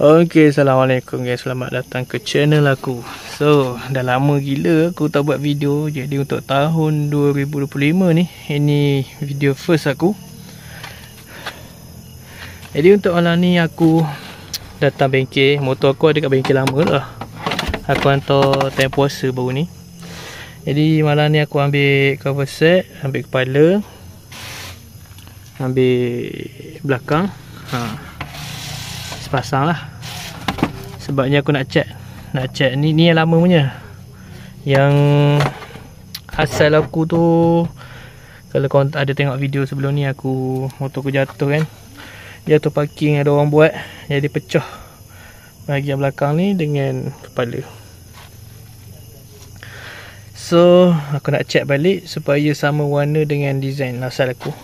Okay, Assalamualaikum guys. Selamat datang ke channel aku. So, dah lama gila aku tak buat video. Jadi untuk tahun 2025 ni, ini video first aku. Jadi untuk malam ni aku datang bengkel. Motor aku ada kat bengkel lama lah. Aku hantar time puasa baru ni. Jadi malam ni aku ambil cover set, ambil kepala, ambil belakang. Sepasang lah. Sebabnya aku nak cat ni yang lama punya. Yang asal aku tu, kalau korang ada tengok video sebelum ni, aku motor aku jatuh kan. Jatuh parking, ada orang buat, jadi pecah bahagian belakang ni dengan kepala. So aku nak cat balik supaya sama warna dengan design asal aku.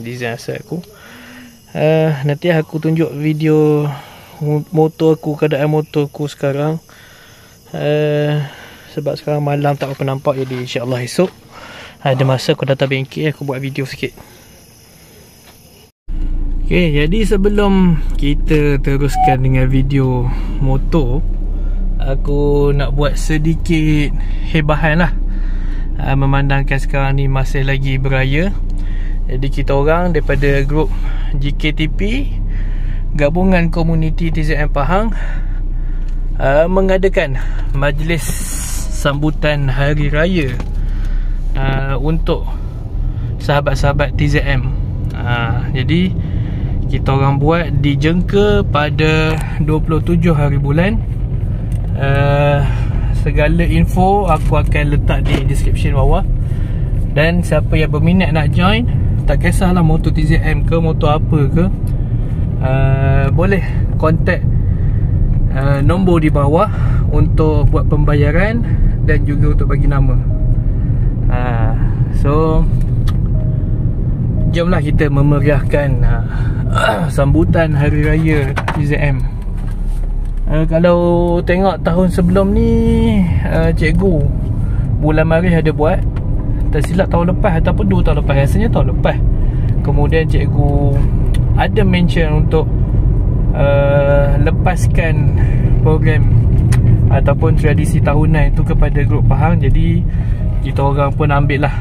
Design asal aku. Nanti aku tunjuk video motor aku, keadaan motor aku sekarang. Sebab sekarang malam tak apa nampak, jadi insyaAllah esok ada masa aku datang bengkel, aku buat video sikit. Okay, jadi sebelum kita teruskan dengan video motor, aku nak buat sedikit hebahan lah. Memandangkan sekarang ni masih lagi beraya. Jadi kita orang daripada grup GKTP, Gabungan Komuniti TZM Pahang, mengadakan majlis sambutan Hari Raya untuk sahabat-sahabat TZM. Jadi kita orang buat di Jengka pada 27 hari bulan. Segala info aku akan letak di description bawah. Dan siapa yang berminat nak join, tak kisahlah motor TZM ke, motor apa ke, boleh kontak nombor di bawah untuk buat pembayaran dan juga untuk bagi nama. So jomlah kita memeriahkan sambutan Hari Raya TZM. Kalau tengok tahun sebelum ni, cikgu bulan Maris ada buat, tak silap tahun lepas ataupun 2 tahun lepas, rasanya tahun lepas. Kemudian cikgu ada mention untuk lepaskan program ataupun tradisi tahunan itu kepada grup Pahang. Jadi kita orang pun ambil lah.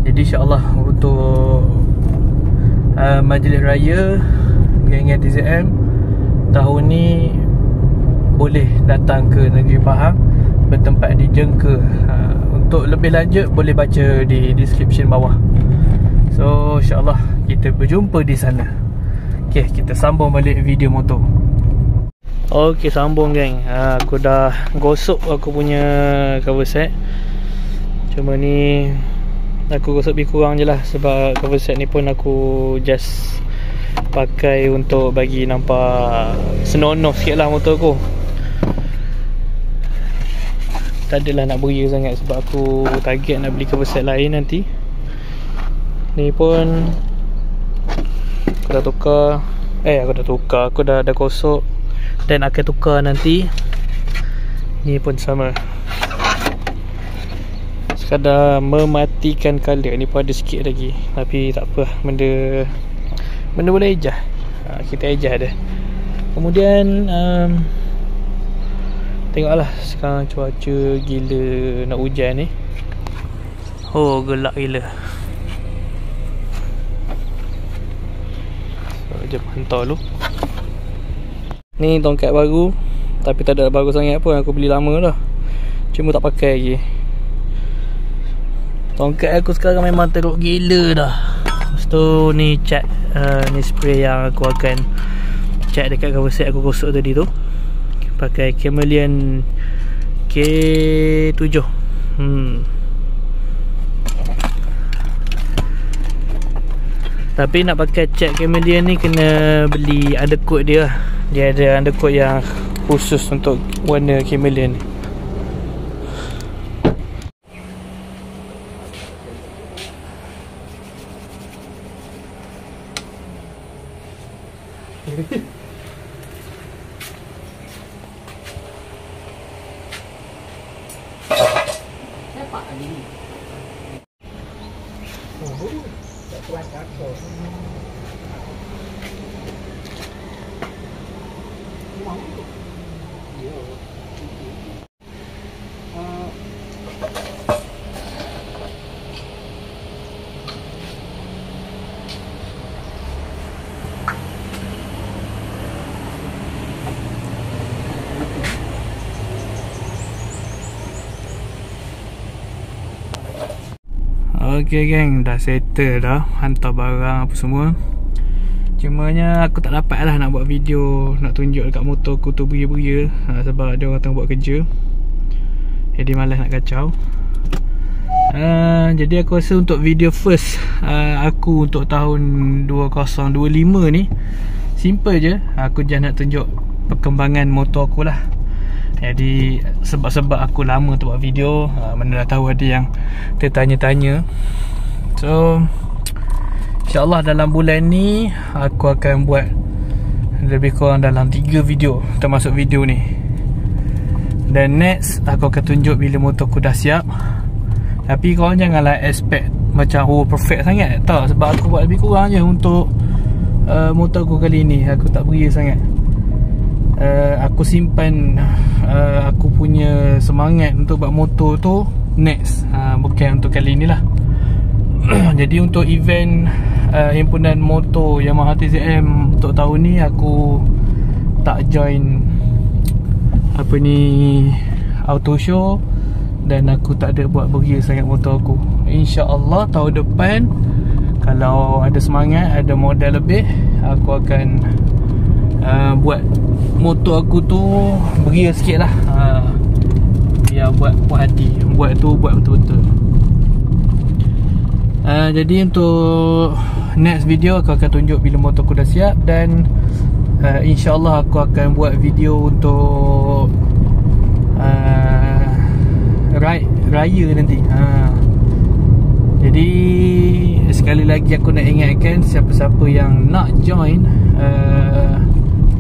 Jadi insyaAllah untuk majlis raya geng-geng TZM tahun ni boleh datang ke negeri Pahang, bertempat di Jengka. Untuk lebih lanjut boleh baca di description bawah. So insyaAllah kita berjumpa di sana. Okay, kita sambung balik video motor. Okay, sambung geng. Aku dah gosok aku punya cover set. Cuma ni aku gosok lebih kurang je lah, sebab cover set ni pun aku just pakai untuk bagi nampak senonoh sikit lah motor aku. Tak adalah nak beria sangat, sebab aku target nak beli cover set lain nanti. Ni pun aku dah tukar. Aku dah gosok dan akan tukar nanti. Ni pun sama, sekadar mematikan color. Ni pun ada sikit lagi, tapi tak apa, benda boleh ejah. Kita ejah dah. Kemudian tengoklah sekarang cuaca gila, nak hujan ni. Oh, gelap gila. So, jom hantar dulu. Ni tongkat baru, tapi tak ada baru sangat pun, aku beli lama dah, cuma tak pakai lagi. Tongkat aku sekarang memang teruk gila dah. Lepas tu ni cat, ni spray yang aku akan cat dekat cover set aku gosok tadi tu, pakai Chameleon K7. Tapi nak pakai cat Chameleon ni kena beli undercoat dia. Dia ada undercoat yang khusus untuk warna Chameleon ni. Okay geng, dah settle dah, hantar barang apa semua. Cumanya aku tak dapat lah nak buat video, nak tunjuk dekat motor aku tu beria-beria, sebab ada orang tengah buat kerja, jadi malas nak kacau. Jadi aku rasa untuk video first aku untuk tahun 2025 ni simple je. Aku just nak tunjuk perkembangan motor aku lah. Jadi sebab aku lama tu buat video, mana dah tahu ada yang tertanya-tanya. So InsyaAllah dalam bulan ni aku akan buat lebih kurang dalam 3 video, termasuk video ni. Dan next aku akan tunjuk bila motor aku dah siap. Tapi korang janganlah expect macam perfect sangat tak, sebab aku buat lebih kurang je untuk motor aku kali ni. Aku tak beria sangat. Aku simpan aku punya semangat untuk buat motor tu next, bukan untuk kali ni lah. Jadi untuk event himpunan motor Yamaha TZM untuk tahun ni, aku tak join apa ni auto show, dan aku tak ada buat beria sangat motor aku. InsyaAllah tahun depan kalau ada semangat, ada modal lebih, aku akan buat motor aku tu beria sikit lah, biar buat puas hati. Buat tu buat betul-betul. Jadi untuk next video aku akan tunjuk bila motor aku dah siap. Dan InsyaAllah aku akan buat video untuk ride raya nanti. Jadi sekali lagi aku nak ingatkan, siapa-siapa yang nak join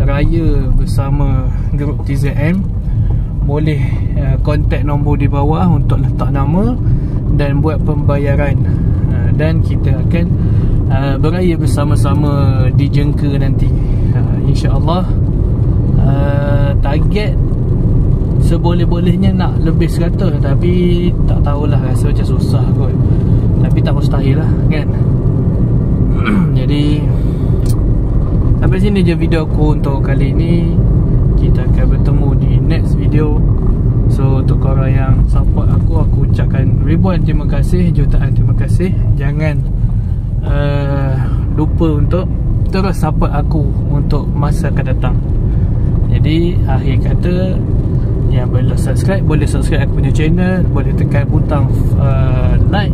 raya bersama grup TZM, boleh contact nombor di bawah untuk letak nama dan buat pembayaran, dan kita akan beraya bersama-sama di Jengka nanti. InsyaAllah target seboleh-bolehnya nak lebih 100, tapi tak tahulah, rasa macam susah kot. Tapi tak mustahil lah kan. Jadi sampai sini je video aku untuk kali ni. Kita akan bertemu di next video. So untuk korang yang support aku ucapkan ribuan terima kasih, jutaan terima kasih. Jangan lupa untuk terus support aku untuk masa akan datang. Jadi akhir kata, yang belum subscribe boleh subscribe aku punya channel, boleh tekan butang like,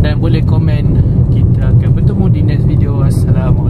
dan boleh komen. Kita akan bertemu di next video. Assalamualaikum.